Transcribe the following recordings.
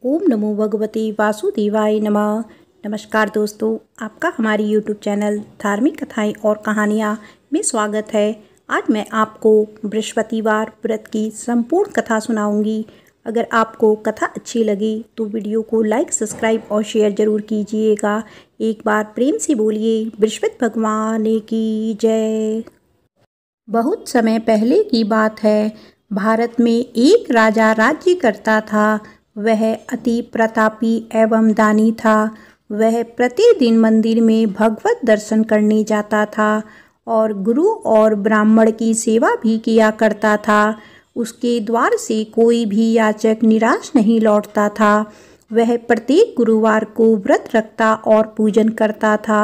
ओम नमो भगवते वासुदेवाय नमः। नमस्कार दोस्तों, आपका हमारी यूट्यूब चैनल धार्मिक कथाएं और कहानियां में स्वागत है। आज मैं आपको बृहस्पतिवार व्रत की संपूर्ण कथा सुनाऊंगी। अगर आपको कथा अच्छी लगी तो वीडियो को लाइक, सब्सक्राइब और शेयर ज़रूर कीजिएगा। एक बार प्रेम से बोलिए बृहस्पति भगवान की जय। बहुत समय पहले की बात है। भारत में एक राजा राज्य करता था। वह अति प्रतापी एवं दानी था। वह प्रतिदिन मंदिर में भगवत दर्शन करने जाता था और गुरु और ब्राह्मण की सेवा भी किया करता था। उसके द्वार से कोई भी याचक निराश नहीं लौटता था। वह प्रत्येक गुरुवार को व्रत रखता और पूजन करता था।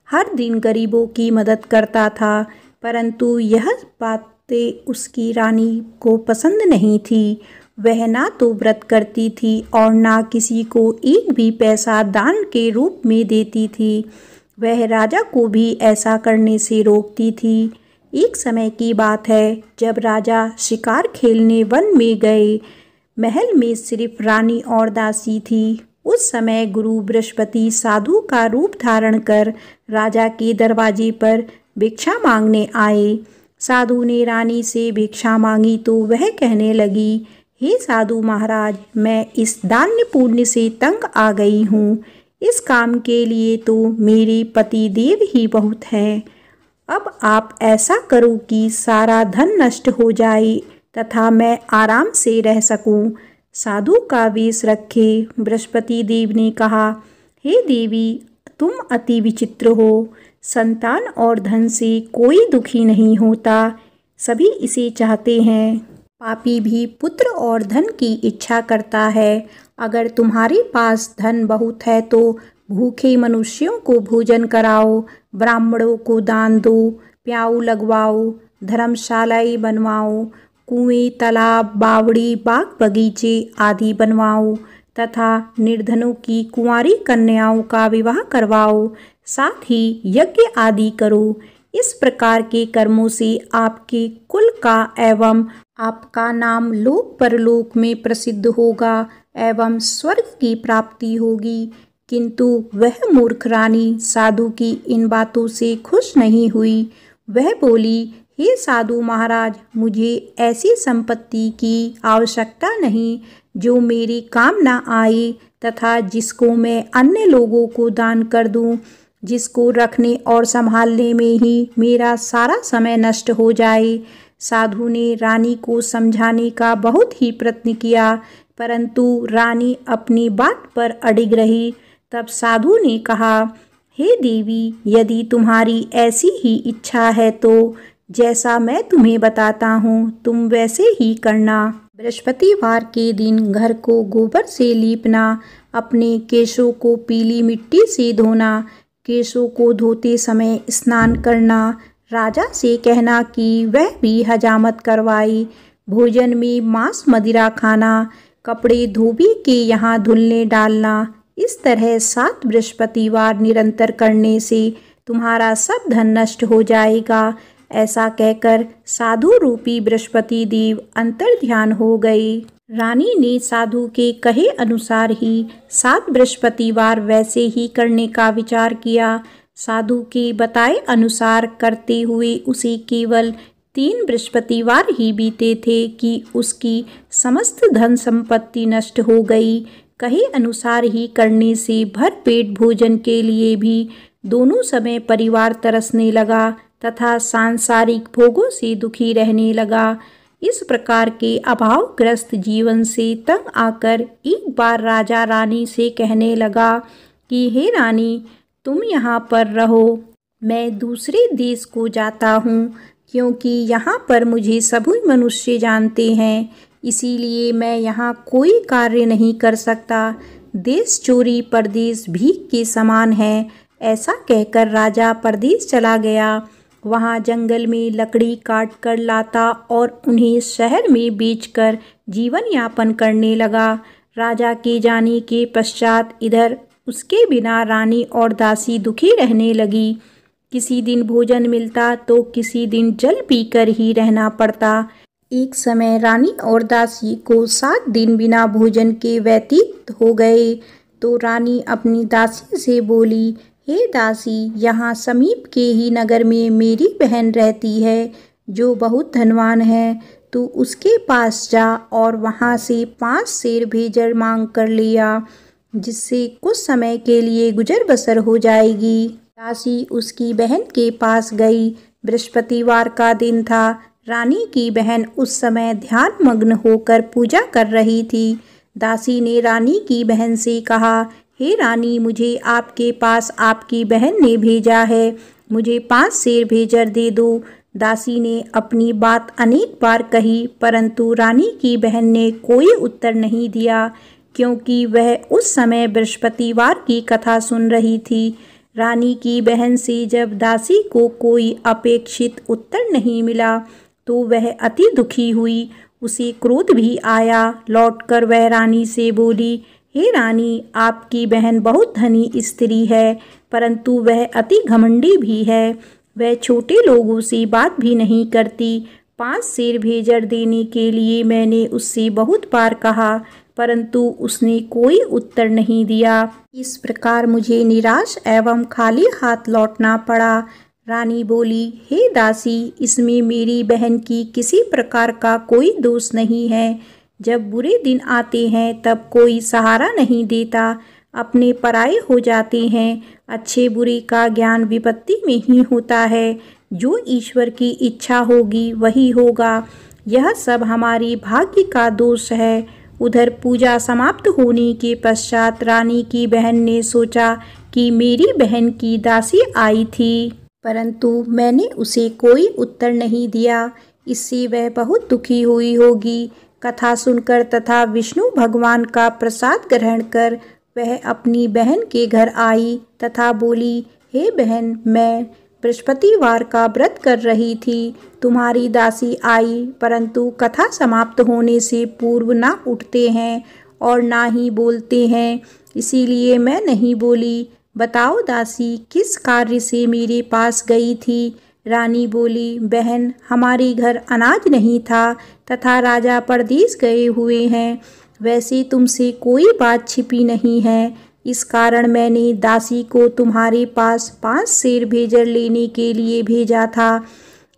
हर दिन गरीबों की मदद करता था, परंतु यह बातें उसकी रानी को पसंद नहीं थी। वह ना तो व्रत करती थी और ना किसी को एक भी पैसा दान के रूप में देती थी। वह राजा को भी ऐसा करने से रोकती थी। एक समय की बात है, जब राजा शिकार खेलने वन में गए। महल में सिर्फ रानी और दासी थी। उस समय गुरु बृहस्पति साधु का रूप धारण कर राजा के दरवाजे पर भिक्षा मांगने आए। साधु ने रानी से भिक्षा मांगी तो वह कहने लगी, हे साधु महाराज, मैं इस दान्य पुण्य से तंग आ गई हूँ। इस काम के लिए तो मेरे पति देव ही बहुत हैं। अब आप ऐसा करो कि सारा धन नष्ट हो जाए तथा मैं आराम से रह सकूं। साधु का वेश रखे बृहस्पति देव ने कहा, हे देवी, तुम अति विचित्र हो। संतान और धन से कोई दुखी नहीं होता, सभी इसे चाहते हैं। पापी भी पुत्र और धन की इच्छा करता है। अगर तुम्हारे पास धन बहुत है तो भूखे मनुष्यों को भोजन कराओ, ब्राह्मणों को दान दो, प्याऊ लगवाओ, धर्मशालाएं बनवाओ, कुएं, तालाब, बावड़ी, बाग बगीचे आदि बनवाओ तथा निर्धनों की कुंवारी कन्याओं का विवाह करवाओ। साथ ही यज्ञ आदि करो। इस प्रकार के कर्मों से आपके कुल का एवं आपका नाम लोक परलोक में प्रसिद्ध होगा एवं स्वर्ग की प्राप्ति होगी। किंतु वह मूर्ख रानी साधु की इन बातों से खुश नहीं हुई। वह बोली, हे साधु महाराज, मुझे ऐसी संपत्ति की आवश्यकता नहीं जो मेरी काम न आए तथा जिसको मैं अन्य लोगों को दान कर दूं, जिसको रखने और संभालने में ही मेरा सारा समय नष्ट हो जाए। साधु ने रानी को समझाने का बहुत ही प्रयत्न किया, परंतु रानी अपनी बात पर अडिग रही। तब साधु ने कहा, हे देवी, यदि तुम्हारी ऐसी ही इच्छा है तो जैसा मैं तुम्हें बताता हूँ तुम वैसे ही करना। बृहस्पतिवार के दिन घर को गोबर से लीपना, अपने केशों को पीली मिट्टी से धोना, केशों को धोते समय स्नान करना, राजा से कहना कि वह भी हजामत करवाए, भोजन में मांस मदिरा खाना, कपड़े धोबी के यहाँ धुलने डालना। इस तरह 7 बृहस्पतिवार निरंतर करने से तुम्हारा सब धन नष्ट हो जाएगा। ऐसा कहकर साधु रूपी बृहस्पति देव अंतर्ध्यान हो गए। रानी ने साधु के कहे अनुसार ही 7 बृहस्पतिवार वैसे ही करने का विचार किया। साधु के बताए अनुसार करते हुए उसे केवल 3 बृहस्पतिवार ही बीते थे कि उसकी समस्त धन संपत्ति नष्ट हो गई। कहे अनुसार ही करने से भरपेट भोजन के लिए भी दोनों समय परिवार तरसने लगा तथा सांसारिक भोगों से दुखी रहने लगा। इस प्रकार के अभावग्रस्त जीवन से तंग आकर एक बार राजा रानी से कहने लगा कि हे रानी, तुम यहाँ पर रहो, मैं दूसरे देश को जाता हूँ, क्योंकि यहाँ पर मुझे सभी मनुष्य जानते हैं, इसीलिए मैं यहाँ कोई कार्य नहीं कर सकता। देश चोरी परदेश भीख के समान है। ऐसा कहकर राजा परदेश चला गया। वहाँ जंगल में लकड़ी काट कर लाता और उन्हें शहर में बेचकर जीवन यापन करने लगा। राजा के जाने के पश्चात इधर उसके बिना रानी और दासी दुखी रहने लगी। किसी दिन भोजन मिलता तो किसी दिन जल पीकर ही रहना पड़ता। एक समय रानी और दासी को 7 दिन बिना भोजन के व्यतीत तृप्त हो गए। तो रानी अपनी दासी से बोली, हे दासी, यहाँ समीप के ही नगर में मेरी बहन रहती है जो बहुत धनवान है। तू उसके पास जा और वहाँ से 5 सेर भेजर मांग कर लिया, जिससे कुछ समय के लिए गुजर बसर हो जाएगी। दासी उसकी बहन के पास गई। बृहस्पतिवार का दिन था। रानी की बहन उस समय ध्यान मग्न होकर पूजा कर रही थी। दासी ने रानी की बहन से कहा, हे रानी, मुझे आपके पास आपकी बहन ने भेजा है, मुझे 5 सेर भेजर दे दो। दासी ने अपनी बात अनेक बार कही, परंतु रानी की बहन ने कोई उत्तर नहीं दिया, क्योंकि वह उस समय बृहस्पतिवार की कथा सुन रही थी। रानी की बहन से जब दासी को कोई अपेक्षित उत्तर नहीं मिला तो वह अति दुखी हुई। उसे क्रोध भी आया। लौटकर वह रानी से बोली, हे रानी, आपकी बहन बहुत धनी स्त्री है, परंतु वह अति घमंडी भी है। वह छोटे लोगों से बात भी नहीं करती। 5 सेर भेजर देने के लिए मैंने उससे बहुत बार कहा, परंतु उसने कोई उत्तर नहीं दिया। इस प्रकार मुझे निराश एवं खाली हाथ लौटना पड़ा। रानी बोली, हे दासी, इसमें मेरी बहन की किसी प्रकार का कोई दोष नहीं है। जब बुरे दिन आते हैं तब कोई सहारा नहीं देता, अपने पराये हो जाते हैं। अच्छे बुरे का ज्ञान विपत्ति में ही होता है। जो ईश्वर की इच्छा होगी वही होगा। यह सब हमारी भाग्य का दोष है। उधर पूजा समाप्त होने के पश्चात रानी की बहन ने सोचा कि मेरी बहन की दासी आई थी, परंतु मैंने उसे कोई उत्तर नहीं दिया। इससे वह बहुत दुखी हुई होगी। कथा सुनकर तथा विष्णु भगवान का प्रसाद ग्रहण कर वह अपनी बहन के घर आई तथा बोली, हे बहन, मैं बृहस्पतिवार का व्रत कर रही थी। तुम्हारी दासी आई, परंतु कथा समाप्त होने से पूर्व ना उठते हैं और ना ही बोलते हैं, इसीलिए मैं नहीं बोली। बताओ दासी, किस कार्य से मेरे पास गई थी? रानी बोली, बहन, हमारे घर अनाज नहीं था तथा राजा परदेश गए हुए हैं। वैसे तुमसे कोई बात छिपी नहीं है, इस कारण मैंने दासी को तुम्हारे पास 5 सेर भेजर लेने के लिए भेजा था।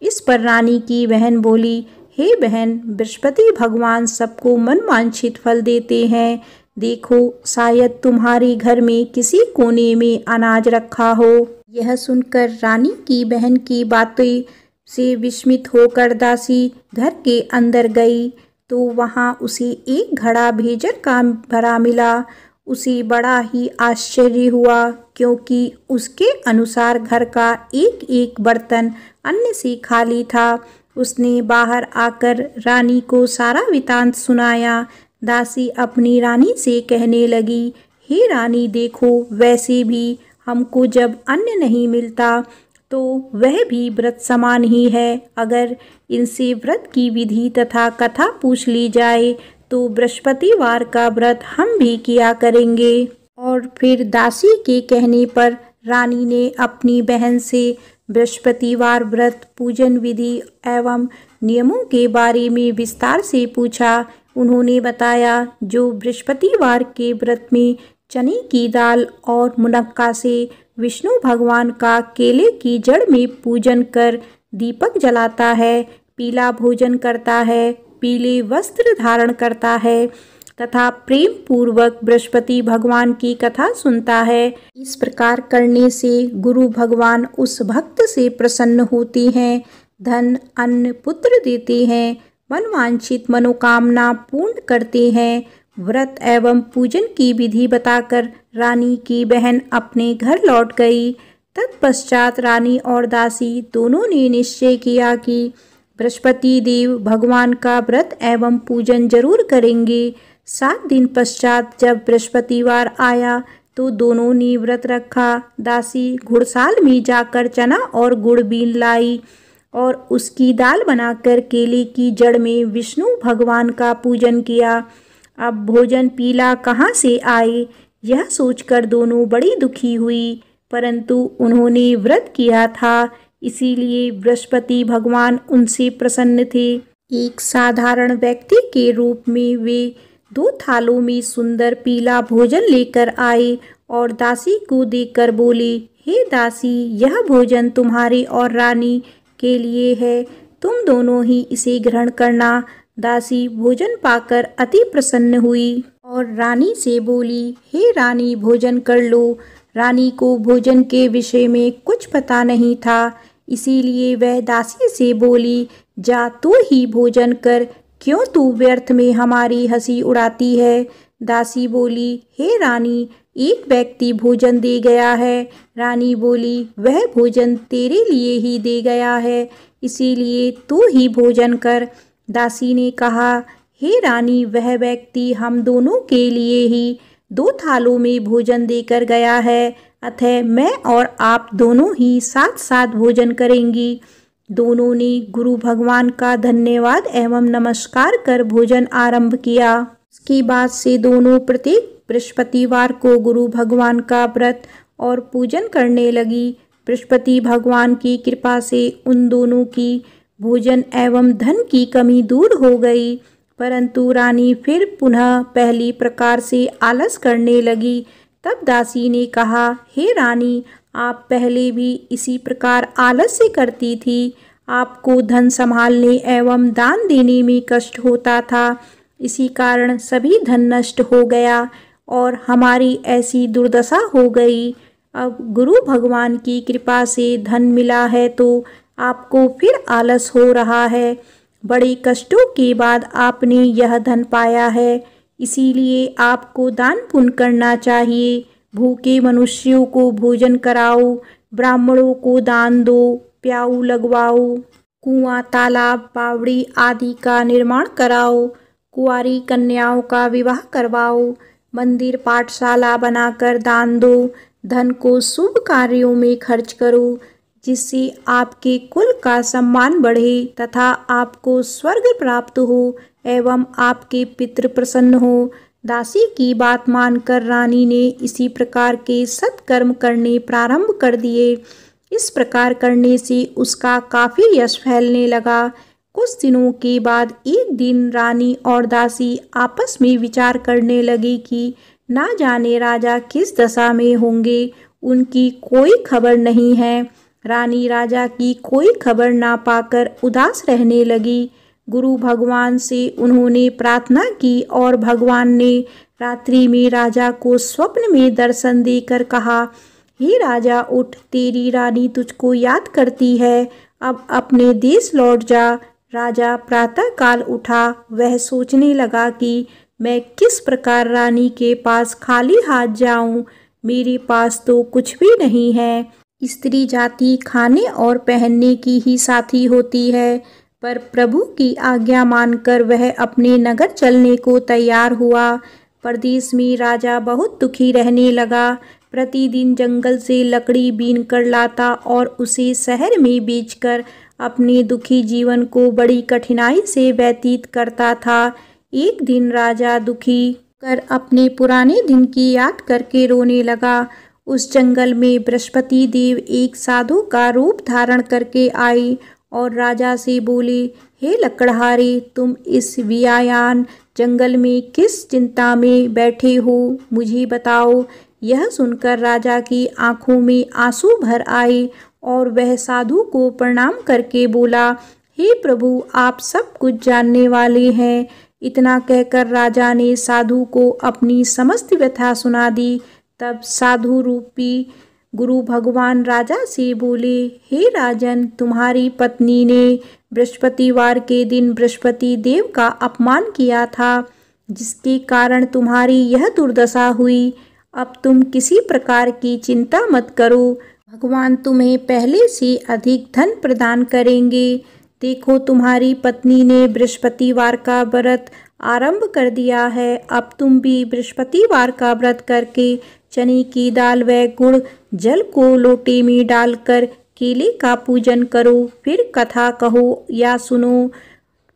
इस पर रानी की बहन बोली, हे बहन, बृहस्पति भगवान सबको मनवांछित फल देते हैं। देखो, शायद तुम्हारे घर में किसी कोने में अनाज रखा हो। यह सुनकर रानी की बहन की बातें से विस्मित होकर दासी घर के अंदर गई तो वहाँ उसे एक घड़ा भेजर का भरा मिला। उसे बड़ा ही आश्चर्य हुआ, क्योंकि उसके अनुसार घर का एक एक बर्तन अन्न से खाली था। उसने बाहर आकर रानी को सारा वृत्तांत सुनाया। दासी अपनी रानी से कहने लगी, हे रानी, देखो, वैसे भी हमको जब अन्न नहीं मिलता तो वह भी व्रत समान ही है। अगर इनसे व्रत की विधि तथा कथा पूछ ली जाए तो बृहस्पतिवार का व्रत हम भी किया करेंगे। और फिर दासी के कहने पर रानी ने अपनी बहन से बृहस्पतिवार व्रत पूजन विधि एवं नियमों के बारे में विस्तार से पूछा। उन्होंने बताया, जो बृहस्पतिवार के व्रत में चने की दाल और मुनक्का से विष्णु भगवान का केले की जड़ में पूजन कर दीपक जलाता है, पीला भोजन करता है, पीले वस्त्र धारण करता है तथा प्रेम पूर्वक बृहस्पति भगवान की कथा सुनता है, इस प्रकार करने से गुरु भगवान उस भक्त से प्रसन्न होते हैं, धन, अन्न, पुत्र देते हैं, मनवांछित मनोकामना पूर्ण करते हैं। व्रत एवं पूजन की विधि बताकर रानी की बहन अपने घर लौट गई। तत्पश्चात रानी और दासी दोनों ने निश्चय किया कि बृहस्पति देव भगवान का व्रत एवं पूजन जरूर करेंगे। 7 दिन पश्चात जब बृहस्पतिवार आया तो दोनों ने व्रत रखा। दासी घुड़साल में जाकर चना और गुड़ बीन लाई और उसकी दाल बनाकर केले की जड़ में विष्णु भगवान का पूजन किया। अब भोजन पीला कहाँ से आए, यह सोचकर दोनों बड़ी दुखी हुई, परंतु उन्होंने व्रत किया था, इसीलिए बृहस्पति भगवान उनसे प्रसन्न थे। एक साधारण व्यक्ति के रूप में वे 2 थालों में सुंदर पीला भोजन लेकर आए और दासी को देकर बोले, हे दासी, यह भोजन तुम्हारे और रानी के लिए है, तुम दोनों ही इसे ग्रहण करना। दासी भोजन पाकर अति प्रसन्न हुई और रानी से बोली, हे रानी, भोजन कर लो। रानी को भोजन के विषय में कुछ पता नहीं था, इसीलिए वह दासी से बोली, जा तू ही भोजन कर, क्यों तू व्यर्थ में हमारी हंसी उड़ाती है। दासी बोली, हे रानी, एक व्यक्ति भोजन दे गया है। रानी बोली, वह भोजन तेरे लिए ही दे गया है, इसीलिए तू ही भोजन कर। दासी ने कहा, हे रानी, वह व्यक्ति हम दोनों के लिए ही 2 थालों में भोजन देकर गया है, अतः मैं और आप दोनों ही साथ साथ भोजन करेंगी। दोनों ने गुरु भगवान का धन्यवाद एवं नमस्कार कर भोजन आरंभ किया। इसके बाद से दोनों प्रत्येक बृहस्पतिवार को गुरु भगवान का व्रत और पूजन करने लगी। बृहस्पति भगवान की कृपा से उन दोनों की भोजन एवं धन की कमी दूर हो गई, परंतु रानी फिर पुनः पहली प्रकार से आलस करने लगी। तब दासी ने कहा, हे रानी, आप पहले भी इसी प्रकार आलस्य करती थी। आपको धन संभालने एवं दान देने में कष्ट होता था, इसी कारण सभी धन नष्ट हो गया और हमारी ऐसी दुर्दशा हो गई। अब गुरु भगवान की कृपा से धन मिला है तो आपको फिर आलस हो रहा है। बड़े कष्टों के बाद आपने यह धन पाया है, इसीलिए आपको दान पुण्य करना चाहिए। भूखे मनुष्यों को भोजन कराओ, ब्राह्मणों को दान दो, प्याऊ लगवाओ, कुआं, तालाब, बावड़ी आदि का निर्माण कराओ, कुंवारी कन्याओं का विवाह करवाओ, मंदिर पाठशाला बनाकर दान दो, धन को शुभ कार्यों में खर्च करो, जिससे आपके कुल का सम्मान बढ़े तथा आपको स्वर्ग प्राप्त हो एवं आपके पितृ प्रसन्न हो। दासी की बात मानकर रानी ने इसी प्रकार के सत्कर्म करने प्रारंभ कर दिए। इस प्रकार करने से उसका काफी यश फैलने लगा। कुछ दिनों के बाद एक दिन रानी और दासी आपस में विचार करने लगी कि ना जाने राजा किस दशा में होंगे, उनकी कोई खबर नहीं है। रानी राजा की कोई खबर ना पाकर उदास रहने लगी। गुरु भगवान से उन्होंने प्रार्थना की और भगवान ने रात्रि में राजा को स्वप्न में दर्शन देकर कहा, हे राजा, उठ, तेरी रानी तुझको याद करती है, अब अपने देश लौट जा। राजा प्रातःकाल उठा। वह सोचने लगा कि मैं किस प्रकार रानी के पास खाली हाथ जाऊं, मेरे पास तो कुछ भी नहीं है। स्त्री जाति खाने और पहनने की ही साथी होती है, पर प्रभु की आज्ञा मानकर वह अपने नगर चलने को तैयार हुआ। परदेश में राजा बहुत दुखी रहने लगा। प्रतिदिन जंगल से लकड़ी बीन कर लाता और उसे शहर में बेचकर अपने दुखी जीवन को बड़ी कठिनाई से व्यतीत करता था। एक दिन राजा दुखी कर अपने पुराने दिन की याद करके रोने लगा। उस जंगल में बृहस्पति देव एक साधु का रूप धारण करके आई और राजा से बोले, हे लकड़हारे, तुम इस वियायान जंगल में किस चिंता में बैठे हो, मुझे बताओ। यह सुनकर राजा की आंखों में आंसू भर आए और वह साधु को प्रणाम करके बोला, हे प्रभु, आप सब कुछ जानने वाले हैं। इतना कहकर राजा ने साधु को अपनी समस्त व्यथा सुना दी। तब साधु रूपी गुरु भगवान राजा से बोले, हे राजन, तुम्हारी पत्नी ने बृहस्पतिवार के दिन बृहस्पति देव का अपमान किया था, जिसके कारण तुम्हारी यह दुर्दशा हुई। अब तुम किसी प्रकार की चिंता मत करो, भगवान तुम्हें पहले से अधिक धन प्रदान करेंगे। देखो, तुम्हारी पत्नी ने बृहस्पतिवार का व्रत आरंभ कर दिया है। अब तुम भी बृहस्पतिवार का व्रत करके चने की दाल व गुड़ जल को लोटे में डालकर केले का पूजन करो, फिर कथा कहो या सुनो।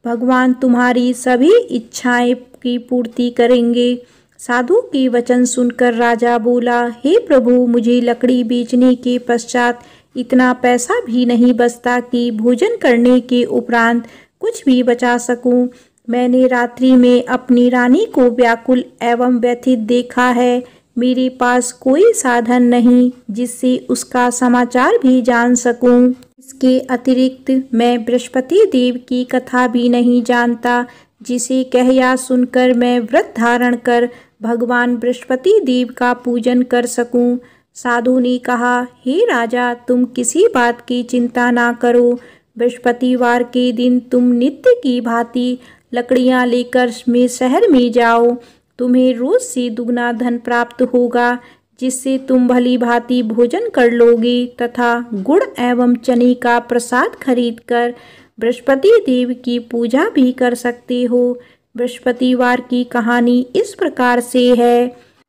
भगवान तुम्हारी सभी इच्छाएं की पूर्ति करेंगे। साधु के वचन सुनकर राजा बोला, हे प्रभु, मुझे लकड़ी बेचने के पश्चात इतना पैसा भी नहीं बचता कि भोजन करने के उपरांत कुछ भी बचा सकूं। मैंने रात्रि में अपनी रानी को व्याकुल एवं व्यथित देखा है। मेरे पास कोई साधन नहीं जिससे उसका समाचार भी जान सकूं। इसके अतिरिक्त मैं बृहस्पति देव की कथा भी नहीं जानता, जिसे कह या सुनकर मैं व्रत धारण कर भगवान बृहस्पति देव का पूजन कर सकूं। साधु ने कहा, हे राजा, तुम किसी बात की चिंता ना करो। बृहस्पतिवार के दिन तुम नित्य की भांति लकड़ियां लेकर शहर में जाओ। तुम्हें रोज से दुगना धन प्राप्त होगा, जिससे तुम भली भांति भोजन कर लोगे तथा गुड़ एवं चने का प्रसाद खरीदकर बृहस्पति देव की पूजा भी कर सकते हो। बृहस्पतिवार की कहानी इस प्रकार से है।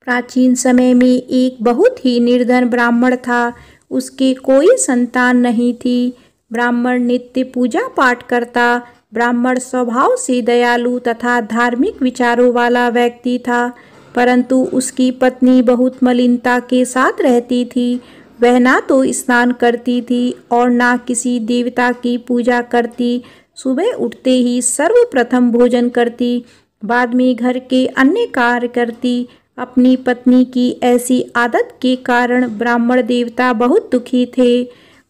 प्राचीन समय में एक बहुत ही निर्धन ब्राह्मण था। उसके कोई संतान नहीं थी। ब्राह्मण नित्य पूजा पाठ करता। ब्राह्मण स्वभाव से दयालु तथा धार्मिक विचारों वाला व्यक्ति था, परंतु उसकी पत्नी बहुत मलिनता के साथ रहती थी। वह ना तो स्नान करती थी और ना किसी देवता की पूजा करती। सुबह उठते ही सर्वप्रथम भोजन करती, बाद में घर के अन्य कार्य करती। अपनी पत्नी की ऐसी आदत के कारण ब्राह्मण देवता बहुत दुखी थे।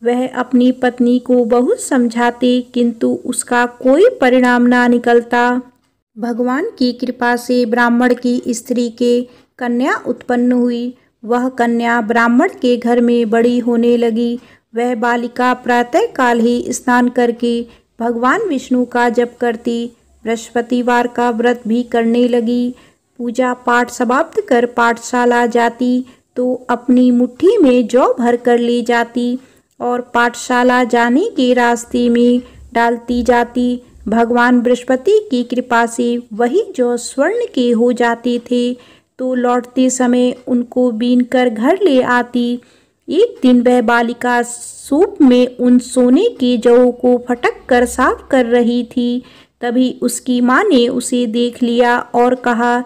वह अपनी पत्नी को बहुत समझाते, किंतु उसका कोई परिणाम ना निकलता। भगवान की कृपा से ब्राह्मण की स्त्री के कन्या उत्पन्न हुई। वह कन्या ब्राह्मण के घर में बड़ी होने लगी। वह बालिका प्रातःकाल ही स्नान करके भगवान विष्णु का जप करती, बृहस्पतिवार का व्रत भी करने लगी। पूजा पाठ समाप्त कर पाठशाला जाती तो अपनी मुट्ठी में जौ भर कर ले जाती और पाठशाला जाने के रास्ते में डालती जाती। भगवान बृहस्पति की कृपा से वही जौ स्वर्ण के हो जाते थे, तो लौटते समय उनको बीनकर घर ले आती। एक दिन वह बालिका सूप में उन सोने के जौ को फटक कर साफ कर रही थी। तभी उसकी माँ ने उसे देख लिया और कहा,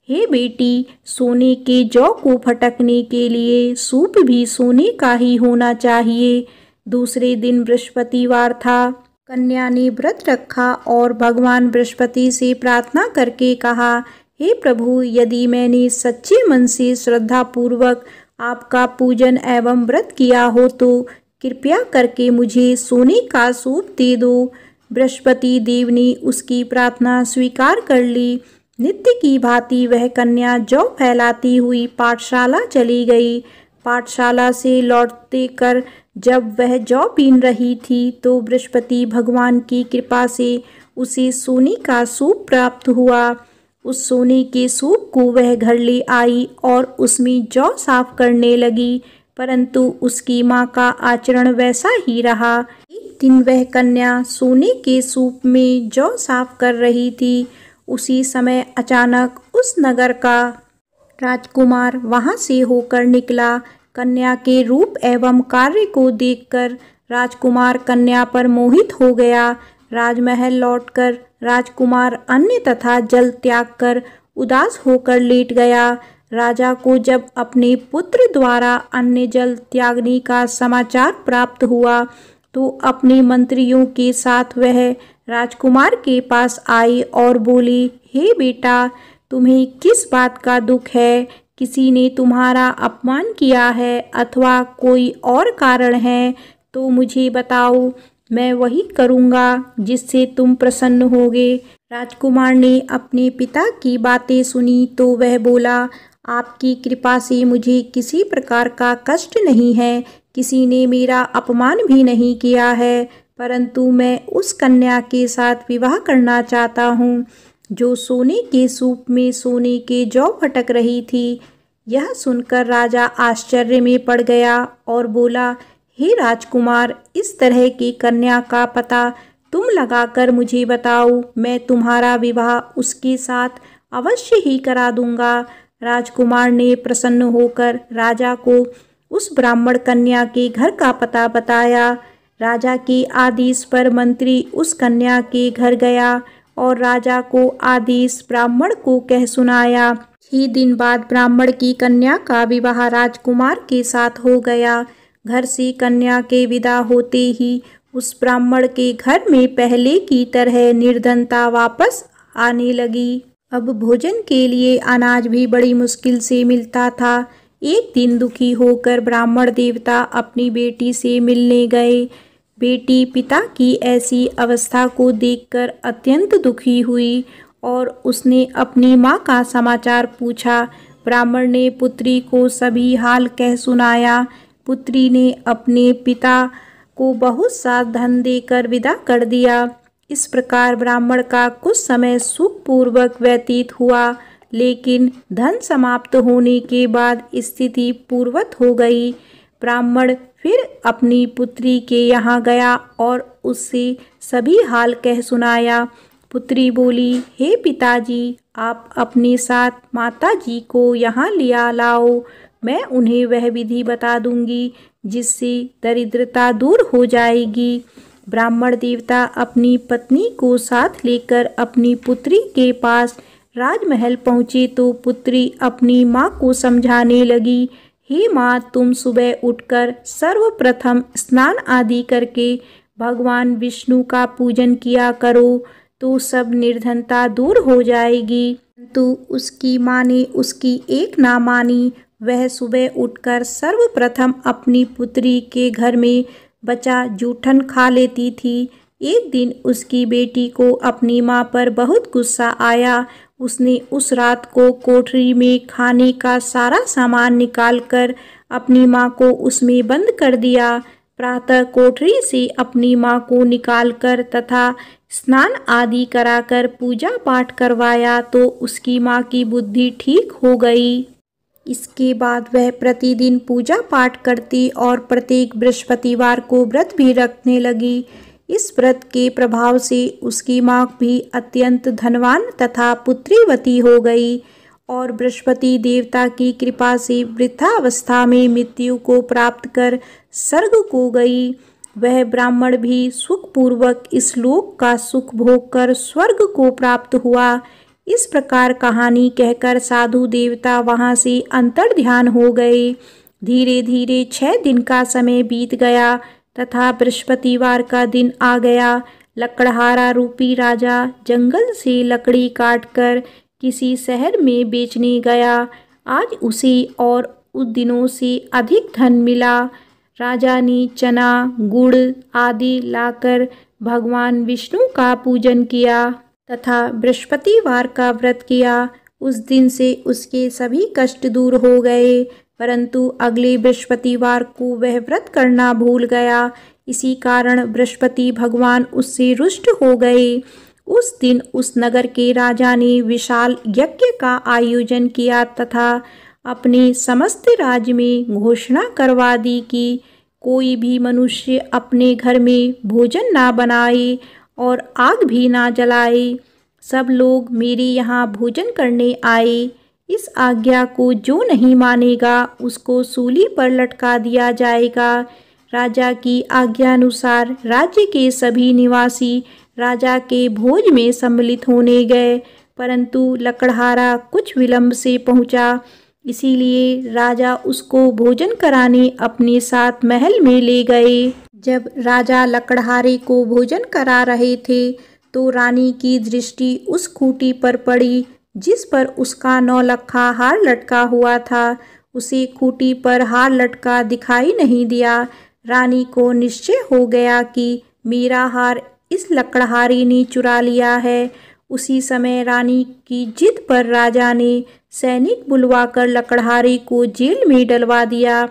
हे बेटी, सोने के जौ को फटकने के लिए सूप भी सोने का ही होना चाहिए। दूसरे दिन बृहस्पतिवार था। कन्या ने व्रत रखा और भगवान बृहस्पति से प्रार्थना करके कहा, हे प्रभु, यदि मैंने सच्चे मन से श्रद्धा पूर्वक आपका पूजन एवं व्रत किया हो तो कृपया करके मुझे सोने का सूप दे दो। बृहस्पति देव ने उसकी प्रार्थना स्वीकार कर ली। नित्य की भांति वह कन्या जौ फैलाती हुई पाठशाला चली गई। पाठशाला से लौटते कर जब वह जौ बीन रही थी तो बृहस्पति भगवान की कृपा से उसे सोने का सूप प्राप्त हुआ। उस सोने के सूप को वह घर ले आई और उसमें जौ साफ करने लगी, परंतु उसकी माँ का आचरण वैसा ही रहा। एक दिन वह कन्या सोने के सूप में जौ साफ कर रही थी। उसी समय अचानक उस नगर का राजकुमार वहां से होकर निकला। कन्या के रूप एवं कार्य को देखकर राजकुमार कन्या पर मोहित हो गया। राजमहल लौटकर राजकुमार अन्न तथा जल त्याग कर उदास होकर लेट गया। राजा को जब अपने पुत्र द्वारा अन्न जल त्यागने का समाचार प्राप्त हुआ तो अपने मंत्रियों के साथ वह राजकुमार के पास आई और बोली, हे बेटा, तुम्हें किस बात का दुख है? किसी ने तुम्हारा अपमान किया है अथवा कोई और कारण है तो मुझे बताओ, मैं वही करूँगा जिससे तुम प्रसन्न होगे। राजकुमार ने अपने पिता की बातें सुनी तो वह बोला, आपकी कृपा से मुझे किसी प्रकार का कष्ट नहीं है। किसी ने मेरा अपमान भी नहीं किया है, परंतु मैं उस कन्या के साथ विवाह करना चाहता हूँ जो सोने के सूप में सोने के जौ फटक रही थी। यह सुनकर राजा आश्चर्य में पड़ गया और बोला, हे राजकुमार, इस तरह की कन्या का पता तुम लगाकर मुझे बताओ, मैं तुम्हारा विवाह उसके साथ अवश्य ही करा दूंगा। राजकुमार ने प्रसन्न होकर राजा को उस ब्राह्मण कन्या के घर का पता बताया। राजा के आदेश पर मंत्री उस कन्या के घर गया और राजा को आदेश ब्राह्मण को कह सुनाया। 6 दिन बाद ब्राह्मण की कन्या का विवाह राजकुमार के साथ हो गया। घर से कन्या के विदा होते ही उस ब्राह्मण के घर में पहले की तरह निर्धनता वापस आने लगी। अब भोजन के लिए अनाज भी बड़ी मुश्किल से मिलता था। एक दिन दुखी होकर ब्राह्मण देवता अपनी बेटी से मिलने गए। बेटी पिता की ऐसी अवस्था को देखकर अत्यंत दुखी हुई और उसने अपनी माँ का समाचार पूछा। ब्राह्मण ने पुत्री को सभी हाल कह सुनाया। पुत्री ने अपने पिता को बहुत सा धन देकर विदा कर दिया। इस प्रकार ब्राह्मण का कुछ समय सुखपूर्वक व्यतीत हुआ, लेकिन धन समाप्त होने के बाद स्थिति पूर्ववत हो गई। ब्राह्मण फिर अपनी पुत्री के यहाँ गया और उससे सभी हाल कह सुनाया। पुत्री बोली, हे पिताजी, आप अपने साथ माताजी को यहाँ लिया लाओ। मैं उन्हें वह विधि बता दूंगी जिससे दरिद्रता दूर हो जाएगी। ब्राह्मण देवता अपनी पत्नी को साथ लेकर अपनी पुत्री के पास राजमहल पहुँचे तो पुत्री अपनी माँ को समझाने लगी, हे माँ, तुम सुबह उठकर सर्वप्रथम स्नान आदि करके भगवान विष्णु का पूजन किया करो तो सब निर्धनता दूर हो जाएगी। तो उसकी माँ ने उसकी एक ना मानी। वह सुबह उठकर सर्वप्रथम अपनी पुत्री के घर में बचा जूठन खा लेती थी। एक दिन उसकी बेटी को अपनी माँ पर बहुत गुस्सा आया। उसने उस रात को कोठरी में खाने का सारा सामान निकालकर अपनी माँ को उसमें बंद कर दिया। प्रातः कोठरी से अपनी माँ को निकालकर तथा स्नान आदि कराकर पूजा पाठ करवाया तो उसकी माँ की बुद्धि ठीक हो गई। इसके बाद वह प्रतिदिन पूजा पाठ करती और प्रत्येक बृहस्पतिवार को व्रत भी रखने लगी। इस व्रत के प्रभाव से उसकी माँ भी अत्यंत धनवान तथा पुत्रीवती हो गई और बृहस्पति देवता की कृपा से वृद्धावस्था में मृत्यु को प्राप्त कर स्वर्ग को गई। वह ब्राह्मण भी सुखपूर्वक इस लोक का सुख भोग कर स्वर्ग को प्राप्त हुआ। इस प्रकार कहानी कहकर साधु देवता वहाँ से अंतर्ध्यान हो गए। धीरे धीरे 6 दिन का समय बीत गया तथा बृहस्पतिवार का दिन आ गया। लकड़हारा रूपी राजा जंगल से लकड़ी काटकर किसी शहर में बेचने गया। आज उसे और उस दिनों से अधिक धन मिला। राजा ने चना, गुड़ आदि लाकर भगवान विष्णु का पूजन किया तथा बृहस्पतिवार का व्रत किया। उस दिन से उसके सभी कष्ट दूर हो गए, परंतु अगले बृहस्पतिवार को वह व्रत करना भूल गया। इसी कारण बृहस्पति भगवान उससे रुष्ट हो गए। उस दिन उस नगर के राजा ने विशाल यज्ञ का आयोजन किया तथा अपने समस्त राज्य में घोषणा करवा दी कि कोई भी मनुष्य अपने घर में भोजन ना बनाए और आग भी ना जलाए। सब लोग मेरे यहाँ भोजन करने आए। इस आज्ञा को जो नहीं मानेगा उसको सूली पर लटका दिया जाएगा। राजा की आज्ञानुसार राज्य के सभी निवासी राजा के भोज में सम्मिलित होने गए, परंतु लकड़हारा कुछ विलंब से पहुंचा। इसीलिए राजा उसको भोजन कराने अपने साथ महल में ले गए। जब राजा लकड़हारे को भोजन करा रहे थे तो रानी की दृष्टि उस खूंटी पर पड़ी जिस पर उसका नौलखा हार लटका हुआ था। उसे खूंटी पर हार लटका दिखाई नहीं दिया। रानी को निश्चय हो गया कि मेरा हार इस लकड़हारे ने चुरा लिया है। उसी समय रानी की जिद पर राजा ने सैनिक बुलवाकर लकड़हारे को जेल में डलवा दिया।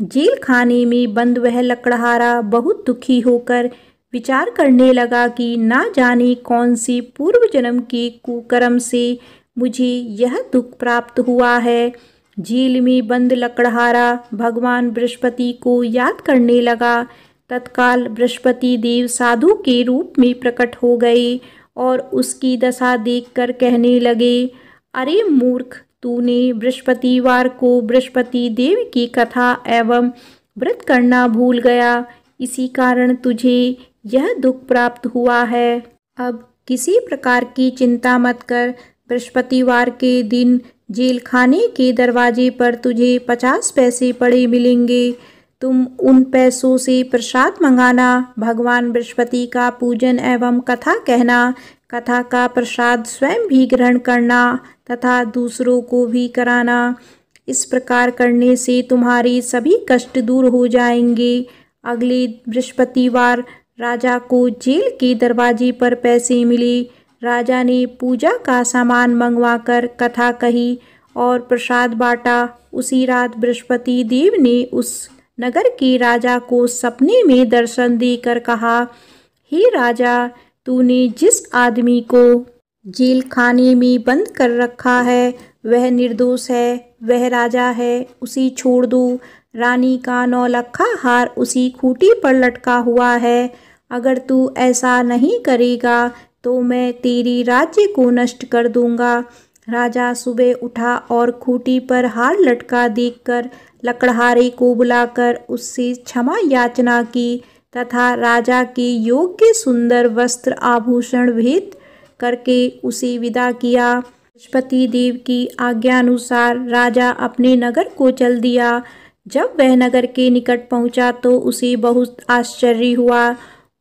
जेल खाने में बंद वह लकड़हारा बहुत दुखी होकर विचार करने लगा कि ना जाने कौन सी पूर्व जन्म के कुकर्म से मुझे यह दुख प्राप्त हुआ है। जेल में बंद लकड़हारा भगवान बृहस्पति को याद करने लगा। तत्काल बृहस्पति देव साधु के रूप में प्रकट हो गए और उसकी दशा देखकर कहने लगे, अरे मूर्ख, तूने बृहस्पतिवार को बृहस्पति देव की कथा एवं व्रत करना भूल गया, इसी कारण तुझे यह दुख प्राप्त हुआ है। अब किसी प्रकार की चिंता मत कर। बृहस्पतिवार के दिन जेल खाने के दरवाजे पर तुझे 50 पैसे पड़े मिलेंगे। तुम उन पैसों से प्रसाद मंगाना, भगवान बृहस्पति का पूजन एवं कथा कहना। कथा का प्रसाद स्वयं भी ग्रहण करना तथा दूसरों को भी कराना। इस प्रकार करने से तुम्हारे सभी कष्ट दूर हो जाएंगे। अगले बृहस्पतिवार राजा को जेल के दरवाजे पर पैसे मिले। राजा ने पूजा का सामान मंगवाकर कथा कही और प्रसाद बांटा। उसी रात बृहस्पति देव ने उस नगर के राजा को सपने में दर्शन देकर कहा, हे राजा, तूने जिस आदमी को जेल खाने में बंद कर रखा है वह निर्दोष है, वह राजा है, उसे छोड़ दो। रानी का 9 लखा हार उसी खूंटी पर लटका हुआ है। अगर तू ऐसा नहीं करेगा तो मैं तेरी राज्य को नष्ट कर दूंगा। राजा सुबह उठा और खूंटी पर हार लटका देखकर लकड़हारे को बुलाकर उससे क्षमा याचना की तथा राजा के योग्य सुंदर वस्त्र आभूषण भेंट करके उसे विदा किया। बृहस्पति देव की आज्ञा अनुसार राजा अपने नगर को चल दिया। जब वह नगर के निकट पहुंचा तो उसे बहुत आश्चर्य हुआ।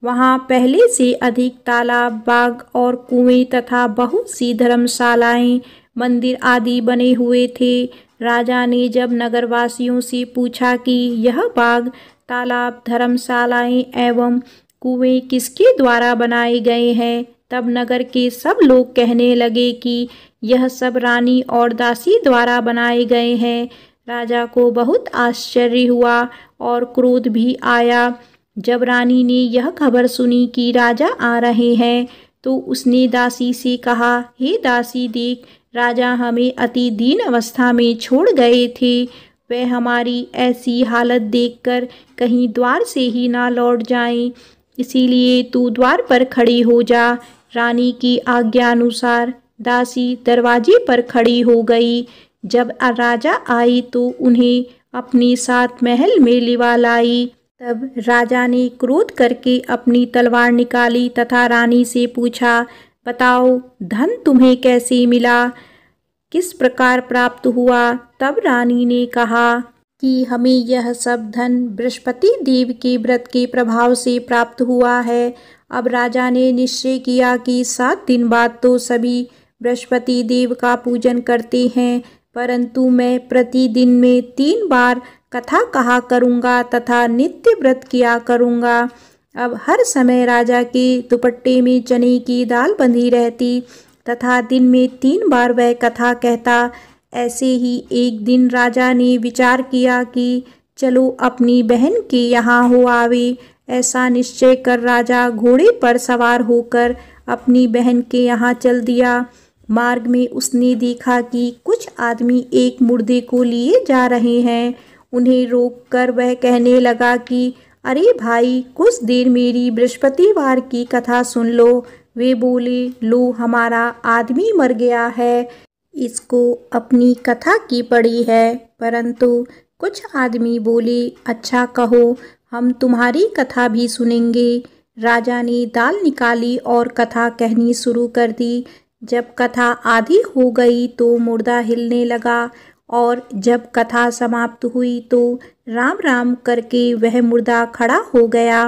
वहां पहले से अधिक तालाब, बाग और कुएं तथा बहुत सी धर्मशालाएं, मंदिर आदि बने हुए थे। राजा ने जब नगरवासियों से पूछा कि यह बाग, तालाब, धर्मशालाएं एवं कुएं किसके द्वारा बनाए गए हैं, तब नगर के सब लोग कहने लगे कि यह सब रानी और दासी द्वारा बनाए गए हैं। राजा को बहुत आश्चर्य हुआ और क्रोध भी आया। जब रानी ने यह खबर सुनी कि राजा आ रहे हैं तो उसने दासी से कहा, हे दासी, देख, राजा हमें अति दीन अवस्था में छोड़ गए थे। वे हमारी ऐसी हालत देखकर कहीं द्वार से ही ना लौट जाएं, इसीलिए तू द्वार पर खड़ी हो जा। रानी की आज्ञा अनुसार दासी दरवाजे पर खड़ी हो गई। जब राजा आई तो उन्हें अपने साथ महल में लिवा लाई। तब राजा ने क्रोध करके अपनी तलवार निकाली तथा रानी से पूछा, बताओ, धन तुम्हें कैसे मिला, किस प्रकार प्राप्त हुआ? तब रानी ने कहा कि हमें यह सब धन बृहस्पति देव के व्रत के प्रभाव से प्राप्त हुआ है। अब राजा ने निश्चय किया कि 7 दिन बाद तो सभी बृहस्पति देव का पूजन करते हैं, परंतु मैं प्रतिदिन में 3 बार कथा कहा करूँगा तथा नित्य व्रत किया करूँगा। अब हर समय राजा के दुपट्टे में चने की दाल बंधी रहती तथा दिन में 3 बार वह कथा कहता। ऐसे ही एक दिन राजा ने विचार किया कि चलो अपनी बहन के यहाँ हो आवे। ऐसा निश्चय कर राजा घोड़े पर सवार होकर अपनी बहन के यहाँ चल दिया। मार्ग में उसने देखा कि कुछ आदमी एक मुर्दे को लिए जा रहे हैं। उन्हें रोककर वह कहने लगा कि अरे भाई, कुछ देर मेरी बृहस्पतिवार की कथा सुन लो। वे बोले, लो, हमारा आदमी मर गया है, इसको अपनी कथा की पड़ी है। परंतु कुछ आदमी बोले, अच्छा कहो, हम तुम्हारी कथा भी सुनेंगे। राजा ने दाल निकाली और कथा कहनी शुरू कर दी। जब कथा आधी हो गई तो मुर्दा हिलने लगा और जब कथा समाप्त हुई तो राम राम करके वह मुर्दा खड़ा हो गया।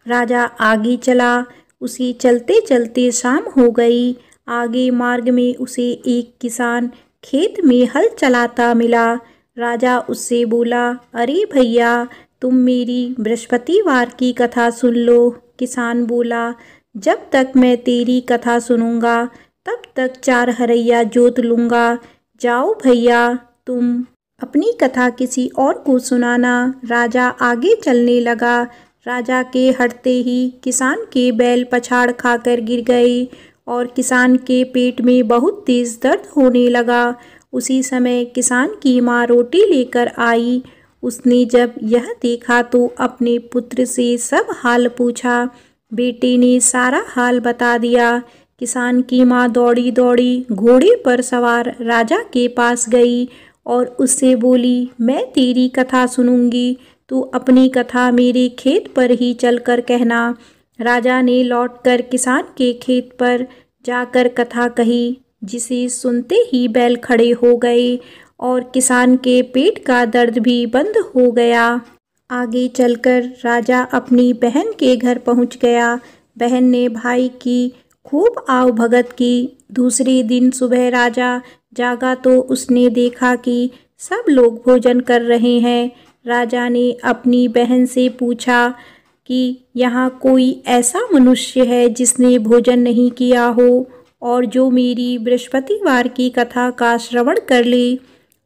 राजा आगे चला। उसे चलते चलते शाम हो गई। आगे मार्ग में उसे एक किसान खेत में हल चलाता मिला। राजा उससे बोला, अरे भैया, तुम मेरी बृहस्पतिवार की कथा सुन लो। किसान बोला, जब तक मैं तेरी कथा सुनूंगा तब तक 4 हरैया जोत लूँगा। जाओ भैया, तुम अपनी कथा किसी और को सुनाना। राजा आगे चलने लगा। राजा के हटते ही किसान के बैल पछाड़ खाकर गिर गए और किसान के पेट में बहुत तेज दर्द होने लगा। उसी समय किसान की माँ रोटी लेकर आई। उसने जब यह देखा तो अपने पुत्र से सब हाल पूछा। बेटे ने सारा हाल बता दिया। किसान की माँ दौड़ी दौड़ी घोड़े पर सवार राजा के पास गई और उससे बोली, मैं तेरी कथा सुनूंगी, तू अपनी कथा मेरे खेत पर ही चलकर कहना। राजा ने लौटकर किसान के खेत पर जाकर कथा कही, जिसे सुनते ही बैल खड़े हो गए और किसान के पेट का दर्द भी बंद हो गया। आगे चलकर राजा अपनी बहन के घर पहुंच गया। बहन ने भाई की खूब आव भगत की। दूसरे दिन सुबह राजा जागा तो उसने देखा कि सब लोग भोजन कर रहे हैं। राजा ने अपनी बहन से पूछा कि यहाँ कोई ऐसा मनुष्य है जिसने भोजन नहीं किया हो और जो मेरी बृहस्पतिवार की कथा का श्रवण कर ले।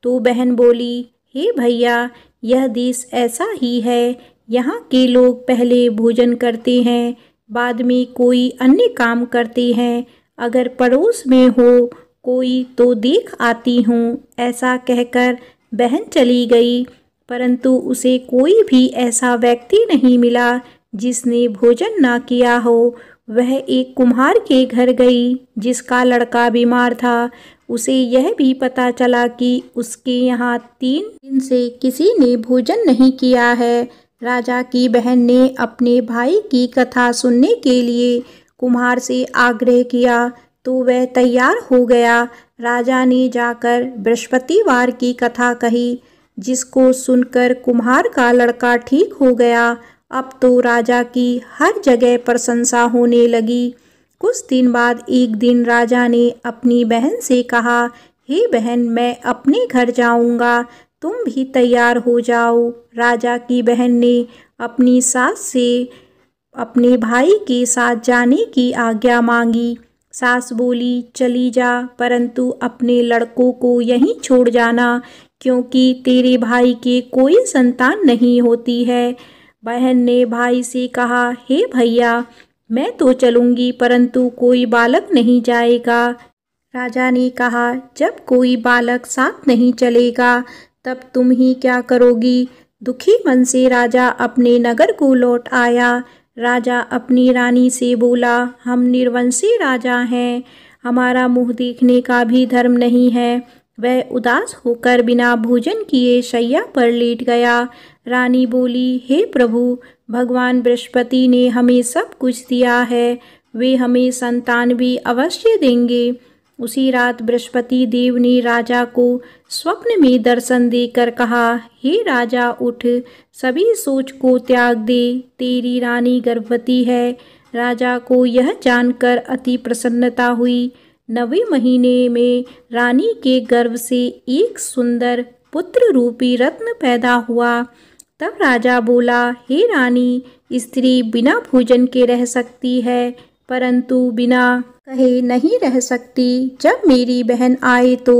तो बहन बोली, हे भैया, यह देश ऐसा ही है। यहाँ के लोग पहले भोजन करते हैं, बाद में कोई अन्य काम करते हैं। अगर पड़ोस में हो कोई तो देख आती हूँ। ऐसा कहकर बहन चली गई, परंतु उसे कोई भी ऐसा व्यक्ति नहीं मिला जिसने भोजन ना किया हो। वह एक कुम्हार के घर गई जिसका लड़का बीमार था। उसे यह भी पता चला कि उसके यहाँ 3 दिन से किसी ने भोजन नहीं किया है। राजा की बहन ने अपने भाई की कथा सुनने के लिए कुम्हार से आग्रह किया तो वह तैयार हो गया। राजा ने जाकर बृहस्पतिवार की कथा कही, जिसको सुनकर कुम्हार का लड़का ठीक हो गया। अब तो राजा की हर जगह प्रशंसा होने लगी। कुछ दिन बाद एक दिन राजा ने अपनी बहन से कहा, हे बहन, मैं अपने घर जाऊंगा, तुम भी तैयार हो जाओ। राजा की बहन ने अपनी सास से अपने भाई के साथ जाने की आज्ञा मांगी। सास बोली, चली जा, परंतु अपने लड़कों को यहीं छोड़ जाना, क्योंकि तेरे भाई के कोई संतान नहीं होती है। बहन ने भाई से कहा, हे भैया, मैं तो चलूंगी, परंतु कोई बालक नहीं जाएगा। राजा ने कहा, जब कोई बालक साथ नहीं चलेगा तब तुम ही क्या करोगी। दुखी मन से राजा अपने नगर को लौट आया। राजा अपनी रानी से बोला, हम निर्वंशी राजा हैं, हमारा मुँह देखने का भी धर्म नहीं है। वह उदास होकर बिना भोजन किए शैया पर लेट गया। रानी बोली, हे प्रभु, भगवान बृहस्पति ने हमें सब कुछ दिया है, वे हमें संतान भी अवश्य देंगे। उसी रात बृहस्पति देव ने राजा को स्वप्न में दर्शन देकर कहा, हे राजा, उठ, सभी सोच को त्याग दे, तेरी रानी गर्भवती है। राजा को यह जानकर अति प्रसन्नता हुई। 9वें महीने में रानी के गर्भ से एक सुंदर पुत्र रूपी रत्न पैदा हुआ। तब राजा बोला, हे रानी, स्त्री बिना भोजन के रह सकती है, परंतु बिना कहे नहीं रह सकती। जब मेरी बहन आए तो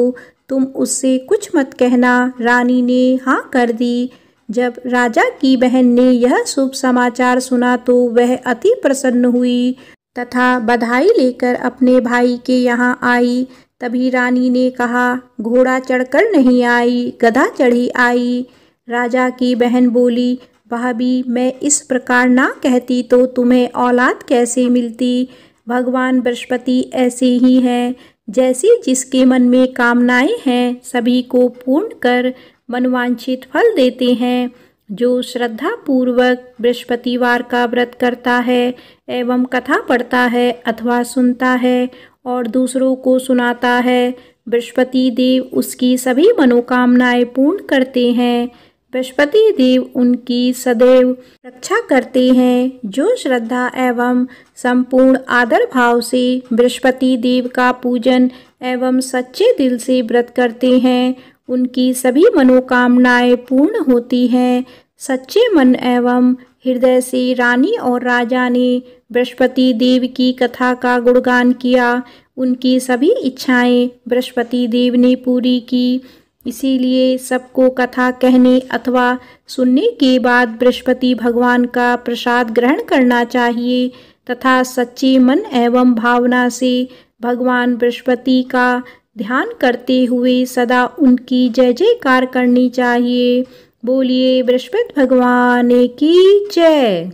तुम उससे कुछ मत कहना। रानी ने हाँ कर दी। जब राजा की बहन ने यह शुभ समाचार सुना तो वह अति प्रसन्न हुई तथा बधाई लेकर अपने भाई के यहाँ आई। तभी रानी ने कहा, घोड़ा चढ़कर नहीं आई, गधा चढ़ी आई। राजा की बहन बोली, भाभी, मैं इस प्रकार ना कहती तो तुम्हें औलाद कैसे मिलती। भगवान बृहस्पति ऐसे ही हैं, जैसे जिसके मन में कामनाएं हैं सभी को पूर्ण कर मनवांछित फल देते हैं। जो श्रद्धा पूर्वक बृहस्पतिवार का व्रत करता है एवं कथा पढ़ता है अथवा सुनता है और दूसरों को सुनाता है, बृहस्पति देव उसकी सभी मनोकामनाएं पूर्ण करते हैं। बृहस्पति देव उनकी सदैव रक्षा करते हैं। जो श्रद्धा एवं संपूर्ण आदर भाव से बृहस्पति देव का पूजन एवं सच्चे दिल से व्रत करते हैं, उनकी सभी मनोकामनाएं पूर्ण होती हैं। सच्चे मन एवं हृदय से रानी और राजा ने बृहस्पति देव की कथा का गुणगान किया। उनकी सभी इच्छाएं बृहस्पति देव ने पूरी की। इसीलिए सबको कथा कहने अथवा सुनने के बाद बृहस्पति भगवान का प्रसाद ग्रहण करना चाहिए तथा सच्चे मन एवं भावना से भगवान बृहस्पति का ध्यान करते हुए सदा उनकी जय जयकार करनी चाहिए। बोलिए बृहस्पति भगवान की जय।